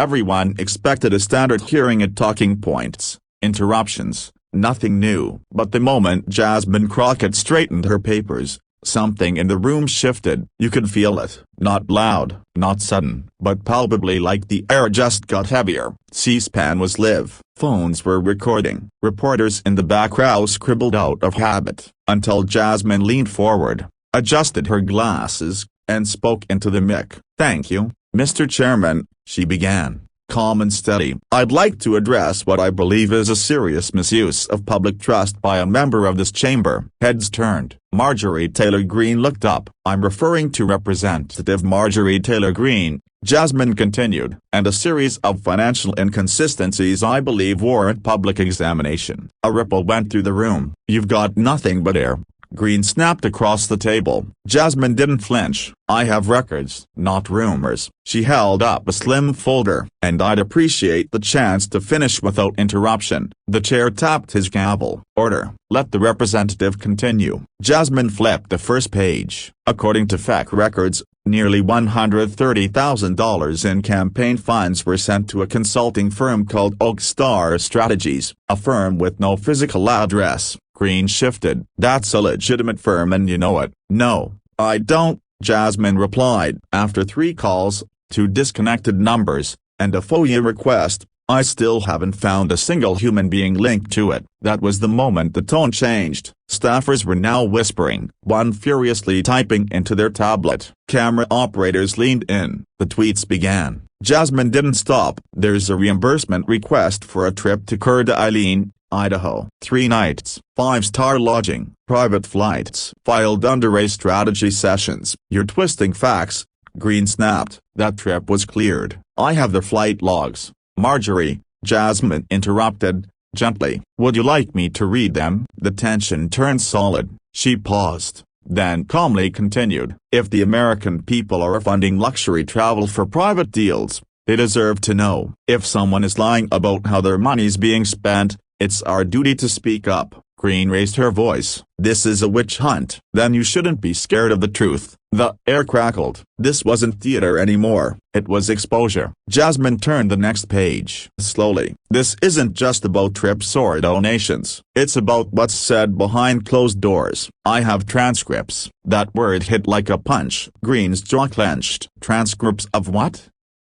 Everyone expected a standard hearing at talking points, interruptions, nothing new. But the moment Jasmine Crockett straightened her papers, something in the room shifted. You could feel it. Not loud, not sudden, but palpably, like the air just got heavier. C-SPAN was live. Phones were recording. Reporters in the back row scribbled out of habit, until Jasmine leaned forward, adjusted her glasses, and spoke into the mic. "Thank you, Mr. Chairman," she began, calm and steady. "I'd like to address what I believe is a serious misuse of public trust by a member of this chamber." Heads turned. Marjorie Taylor Greene looked up. "I'm referring to Representative Marjorie Taylor Greene," Jasmine continued, "and a series of financial inconsistencies I believe warrant public examination." A ripple went through the room. "You've got nothing but air," Greene snapped across the table. Jasmine didn't flinch. "I have records, not rumors." She held up a slim folder. "And I'd appreciate the chance to finish without interruption." The chair tapped his gavel. "Order. Let the representative continue." Jasmine flipped the first page. According to FEC records, nearly $130,000 in campaign funds were sent to a consulting firm called Oak Star Strategies, a firm with no physical address. Greene shifted. "That's a legitimate firm and you know it." "No, I don't," Jasmine replied. "After 3 calls, 2 disconnected numbers, and a FOIA request, I still haven't found a single human being linked to it." That was the moment the tone changed. Staffers were now whispering, one furiously typing into their tablet. Camera operators leaned in. The tweets began. Jasmine didn't stop. "There's a reimbursement request for a trip to Coeur d'Alene, Idaho. 3 nights, 5-star lodging, private flights. Filed under a strategy sessions." "You're twisting facts," Greene snapped. "That trip was cleared. I have the flight logs." "Marjorie," Jasmine interrupted, gently, "would you like me to read them?" The tension turned solid. She paused, then calmly continued. "If the American people are funding luxury travel for private deals, they deserve to know. If someone is lying about how their money's being spent, it's our duty to speak up." Greene raised her voice. "This is a witch hunt." "Then you shouldn't be scared of the truth." The air crackled. This wasn't theater anymore. It was exposure. Jasmine turned the next page. Slowly. "This isn't just about trips or donations. It's about what's said behind closed doors. I have transcripts." That word hit like a punch. Greene's jaw clenched. "Transcripts of what?"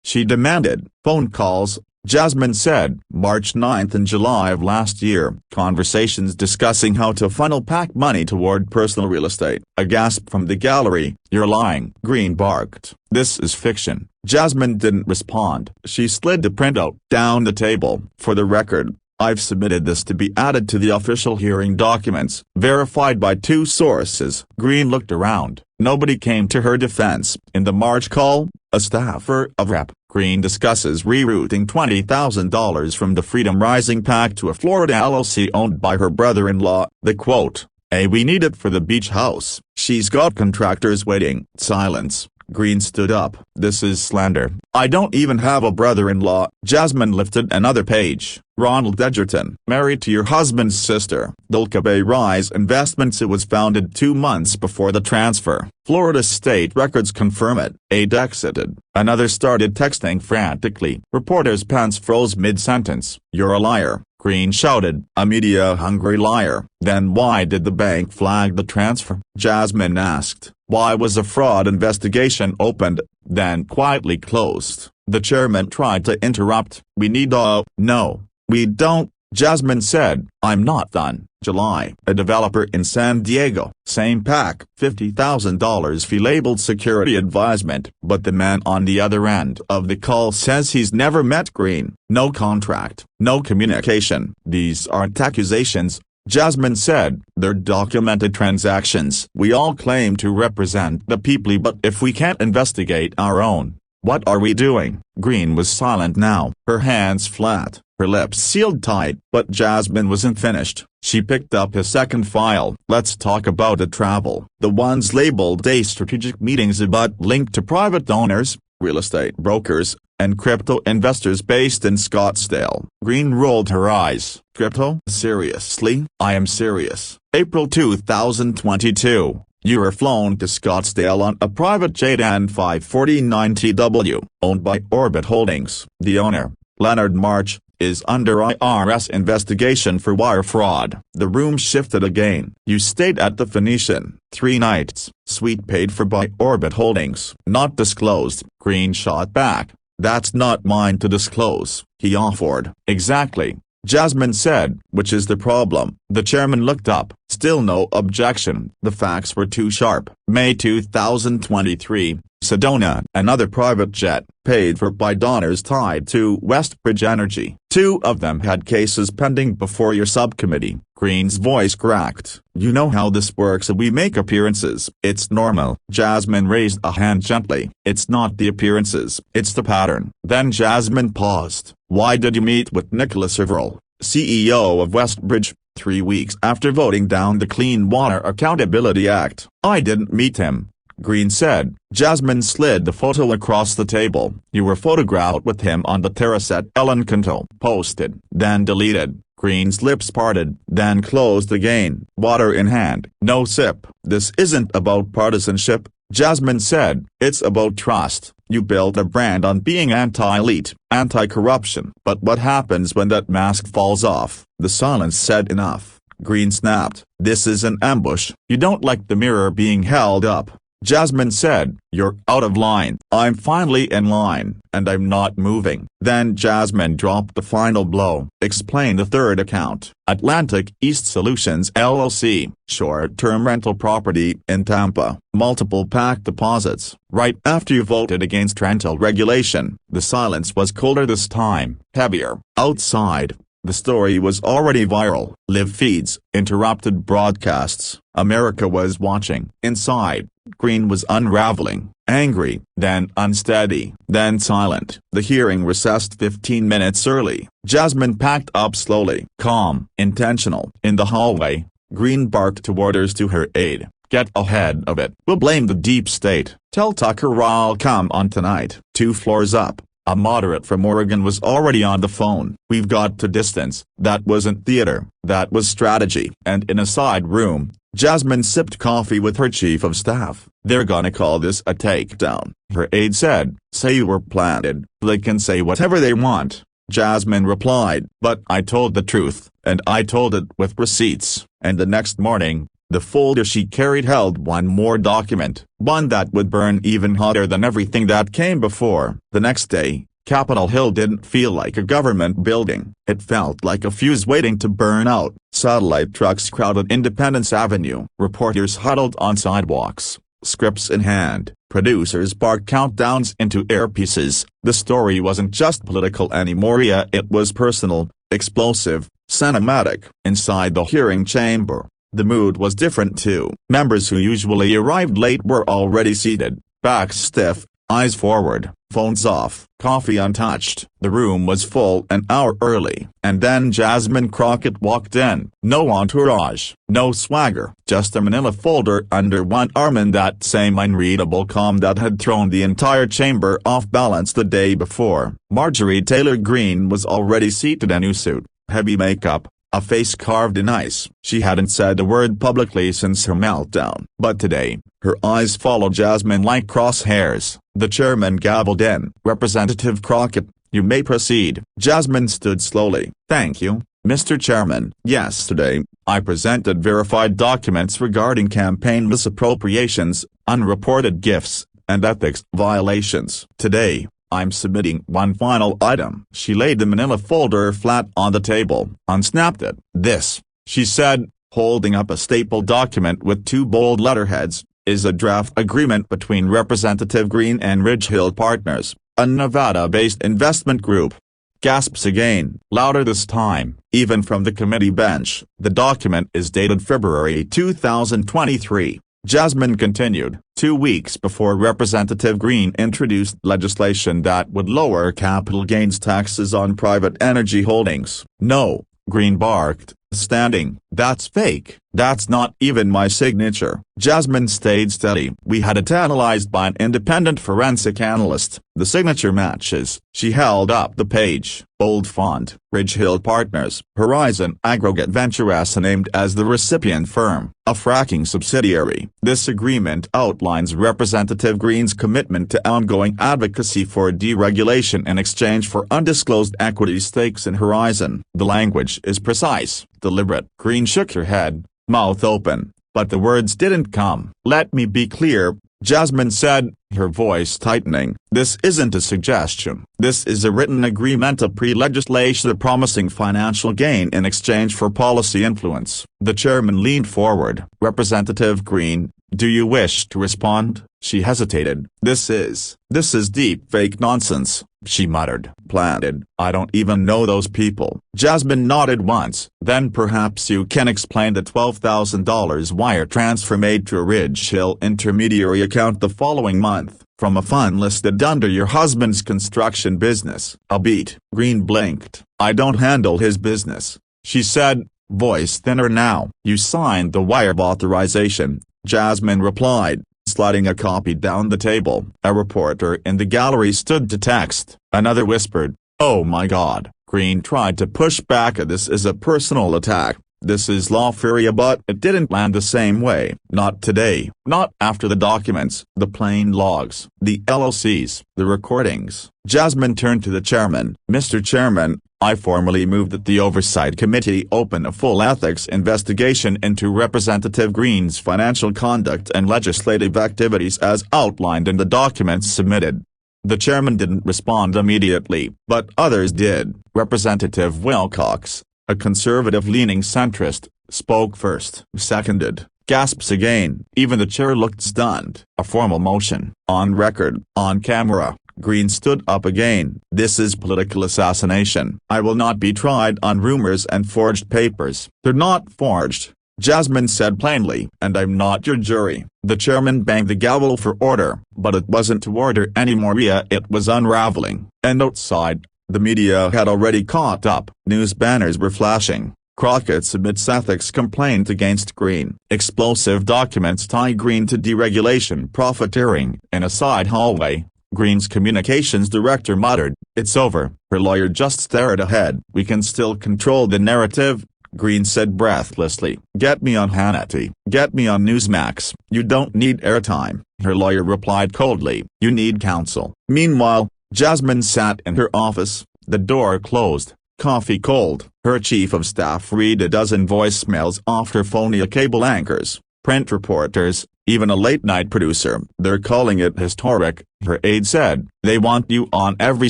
she demanded. "Phone calls," Jasmine said. "March 9 and July of last year. Conversations discussing how to funnel PAC money toward personal real estate." A gasp from the gallery. "You're lying," Greene barked. "This is fiction." Jasmine didn't respond. She slid the printout down the table. "For the record, I've submitted this to be added to the official hearing documents, verified by 2 sources." Greene looked around. Nobody came to her defense. In the March call, a staffer of Rep. Greene discusses rerouting $20,000 from the Freedom Rising PAC to a Florida LLC owned by her brother-in-law. The quote, "We need it for the beach house. She's got contractors waiting." Silence. Greene stood up. "This is slander. I don't even have a brother-in-law." Jasmine lifted another page. "Ronald Edgerton, married to your husband's sister, Dulca Bay Rise Investments. It was founded 2 months before the transfer. Florida state records confirm it." Aide exited. Another started texting frantically. Reporter's pants froze mid-sentence. "You're a liar," Greene shouted. "A media-hungry liar." "Then why did the bank flag the transfer?" Jasmine asked. "Why was a fraud investigation opened, then quietly closed?" The chairman tried to interrupt. "We need No, we don't," Jasmine said. "I'm not done." July. A developer in San Diego. Same PAC. $50,000 fee-labeled security advisement. But the man on the other end of the call says he's never met Greene. No contract. No communication. "These aren't accusations," Jasmine said. "They're documented transactions. We all claim to represent the people, but if we can't investigate our own, what are we doing?" Greene was silent now, her hands flat, her lips sealed tight. But Jasmine wasn't finished. She picked up a second file. "Let's talk about the travel. The ones labeled a strategic meetings but linked to private donors, real estate brokers, and crypto investors based in Scottsdale." Greene rolled her eyes. "Crypto? Seriously?" "I am serious." April 2022. You were flown to Scottsdale on a private jet and 549TW, owned by Orbit Holdings. The owner, Leonard March, is under IRS investigation for wire fraud. The room shifted again. You stayed at the Phoenician, 3 nights, suite paid for by Orbit Holdings. Not disclosed, Greene shot back. That's not mine to disclose, he offered. Exactly, Jasmine said. Which is the problem? The chairman looked up. Still no objection. The facts were too sharp. May 2023, Sedona, another private jet, paid for by donors tied to Westbridge Energy. 2 of them had cases pending before your subcommittee. Greene's voice cracked. You know how this works. We make appearances. It's normal. Jasmine raised a hand gently. It's not the appearances, it's the pattern. Then Jasmine paused. Why did you meet with Nicholas Everall, CEO of Westbridge, 3 weeks after voting down the Clean Water Accountability Act? I didn't meet him, Greene said. Jasmine slid the photo across the table. You were photographed with him on the terrace at Ellen Canto. Posted, then deleted. Greene's lips parted, then closed again. Water in hand, no sip. This isn't about partisanship, Jasmine said. It's about trust. You build a brand on being anti-elite, anti-corruption. But what happens when that mask falls off? The silence said enough. Greene snapped. This is an ambush. You don't like the mirror being held up, Jasmine said. You're out of line. I'm finally in line, and I'm not moving. Then Jasmine dropped the final blow. Explain the third account. Atlantic East Solutions LLC, short-term rental property in Tampa. Multiple PAC deposits. Right after you voted against rental regulation. The silence was colder this time, heavier. Outside, the story was already viral. Live feeds, interrupted broadcasts. America was watching. Inside, Greene was unraveling, angry, then unsteady, then silent. The hearing recessed 15 minutes early. Jasmine packed up slowly, calm, intentional. In the hallway, Greene barked orders to her aide. Get ahead of it. We'll blame the deep state. Tell Tucker I'll come on tonight. 2 floors up, a moderate from Oregon was already on the phone. We've got to distance. That wasn't theater, that was strategy. And in a side room, Jasmine sipped coffee with her chief of staff. They're gonna call this a takedown, her aide said. Say you were planted. They can say whatever they want, Jasmine replied. But I told the truth, and I told it with receipts. And the next morning, the folder she carried held one more document, one that would burn even hotter than everything that came before. The next day, Capitol Hill didn't feel like a government building. It felt like a fuse waiting to burn out. Satellite trucks crowded Independence Avenue. Reporters huddled on sidewalks, scripts in hand. Producers barked countdowns into earpieces. The story wasn't just political anymore. It was personal, explosive, cinematic. Inside the hearing chamber, the mood was different too. Members who usually arrived late were already seated, backs stiff, eyes forward, phones off, coffee untouched. The room was full an hour early. And then Jasmine Crockett walked in. No entourage, no swagger, just a manila folder under one arm and that same unreadable calm that had thrown the entire chamber off balance the day before. Marjorie Taylor Greene was already seated in a new suit, heavy makeup, a face carved in ice. She hadn't said a word publicly since her meltdown. But today, her eyes followed Jasmine like crosshairs. The chairman gavelled in. Representative Crockett, you may proceed. Jasmine stood slowly. Thank you, Mr. Chairman. Yesterday, I presented verified documents regarding campaign misappropriations, unreported gifts, and ethics violations. Today, I'm submitting one final item. She laid the manila folder flat on the table, unsnapped it. This, she said, holding up a stapled document with 2 bold letterheads, is a draft agreement between Representative Greene and Ridge Hill Partners, a Nevada-based investment group. Gasps again, louder this time, even from the committee bench. The document is dated February 2023. Jasmine continued. 2 weeks before Representative Greene introduced legislation that would lower capital gains taxes on private energy holdings. No, Greene barked, standing. That's fake. That's not even my signature." Jasmine stayed steady. "We had it analyzed by an independent forensic analyst. The signature matches." She held up the page. Bold font. "Ridge Hill Partners, Horizon Aggregate Venture S named as the recipient firm, a fracking subsidiary." This agreement outlines Representative Greene's commitment to ongoing advocacy for deregulation in exchange for undisclosed equity stakes in Horizon. The language is precise, deliberate. Greene shook her head, mouth open, but the words didn't come. "Let me be clear," Jasmine said, her voice tightening. "This isn't a suggestion. This is a written agreement, a pre-legislation promising financial gain in exchange for policy influence." The chairman leaned forward. "Representative Greene, do you wish to respond?" She hesitated. This is deep fake nonsense," she muttered. "Planted. I don't even know those people." Jasmine nodded once. "Then perhaps you can explain the $12,000 wire transfer made to a Ridge Hill intermediary account the following month, from a fund listed under your husband's construction business." A beat. Greene blinked. "I don't handle his business," she said, voice thinner now. "You signed the wire authorization," Jasmine replied, sliding a copy down the table. A reporter in the gallery stood to text. Another whispered, "Oh my God." Greene tried to push back. "This is a personal attack. This is lawfare," but it didn't land the same way. "Not today. Not after the documents, the plain logs, the LOCs, the recordings." Jasmine turned to the chairman. "Mr. Chairman, I formally move that the Oversight Committee open a full ethics investigation into Representative Greene's financial conduct and legislative activities as outlined in the documents submitted." The chairman didn't respond immediately, but others did. Representative Wilcox, a conservative-leaning centrist, spoke first. "Seconded." Gasps again. Even the chair looked stunned. "A formal motion. On record. On camera." Greene stood up again. "This is political assassination. I will not be tried on rumors and forged papers." "They're not forged," Jasmine said plainly. "And I'm not your jury." The chairman banged the gavel for order, but it wasn't to order anymore. It was unraveling. And outside, the media had already caught up. News banners were flashing. "Crockett submits ethics complaint against Greene." Explosive documents tie Greene to deregulation profiteering. In a side hallway, Greene's communications director muttered, "It's over." Her lawyer just stared ahead. "We can still control the narrative," Greene said breathlessly. "Get me on Hannity. Get me on Newsmax." "You don't need airtime," her lawyer replied coldly. "You need counsel." Meanwhile, Jasmine sat in her office, the door closed, coffee cold. Her chief of staff read a dozen voicemails off her phone. Cable anchors, print reporters, even a late-night producer. "They're calling it historic," her aide said. "They want you on every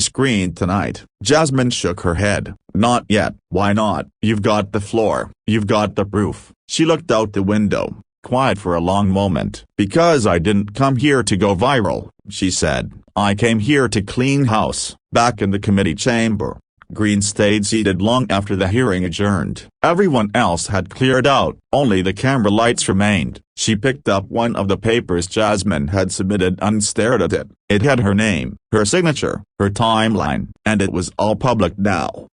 screen tonight." Jasmine shook her head. "Not yet." "Why not?" "You've got the floor. You've got the proof." She looked out the window, quiet for a long moment. "Because I didn't come here to go viral," she said. "I came here to clean house." Back in the committee chamber, Greene stayed seated long after the hearing adjourned. Everyone else had cleared out. Only the camera lights remained. She picked up one of the papers Jasmine had submitted and stared at it. It had her name, her signature, her timeline, and it was all public now.